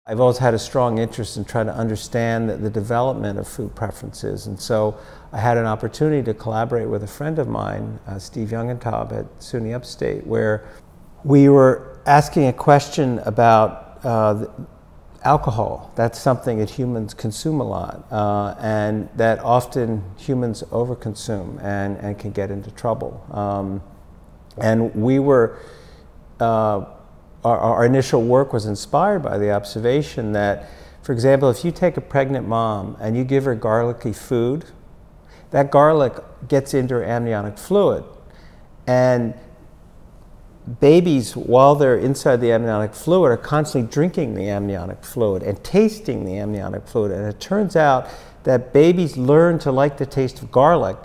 I've always had a strong interest in trying to understand the development of food preferences, and so I had an opportunity to collaborate with a friend of mine, Steve Youngenthalb at SUNY Upstate, where we were asking a question about alcohol. That's something that humans consume a lot, and that often humans overconsume and can get into trouble. And we were our initial work was inspired by the observation that, for example, if you take a pregnant mom and you give her garlicky food, that garlic gets into her amniotic fluid. And babies, while they're inside the amniotic fluid, are constantly drinking the amniotic fluid and tasting the amniotic fluid. And it turns out that babies learn to like the taste of garlic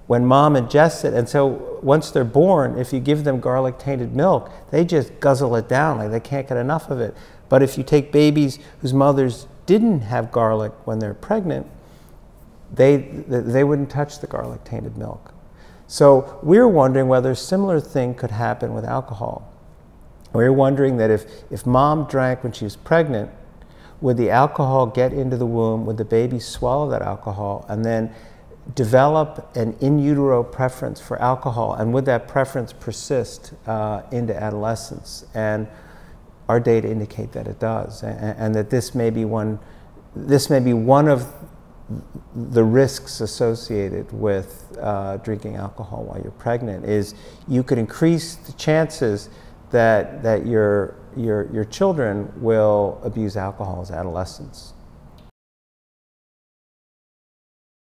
when mom ingests it, and so once they're born, if you give them garlic-tainted milk, they just guzzle it down, like they can't get enough of it. But if you take babies whose mothers didn't have garlic when they're pregnant, they wouldn't touch the garlic-tainted milk. So we're wondering whether a similar thing could happen with alcohol. We're wondering that if mom drank when she was pregnant, would the alcohol get into the womb, would the baby swallow that alcohol, and then develop an in utero preference for alcohol, and would that preference persist into adolescence? And our data indicate that it does, and that this may be one of the risks associated with drinking alcohol while you're pregnant. Is you could increase the chances that your children will abuse alcohol as adolescents.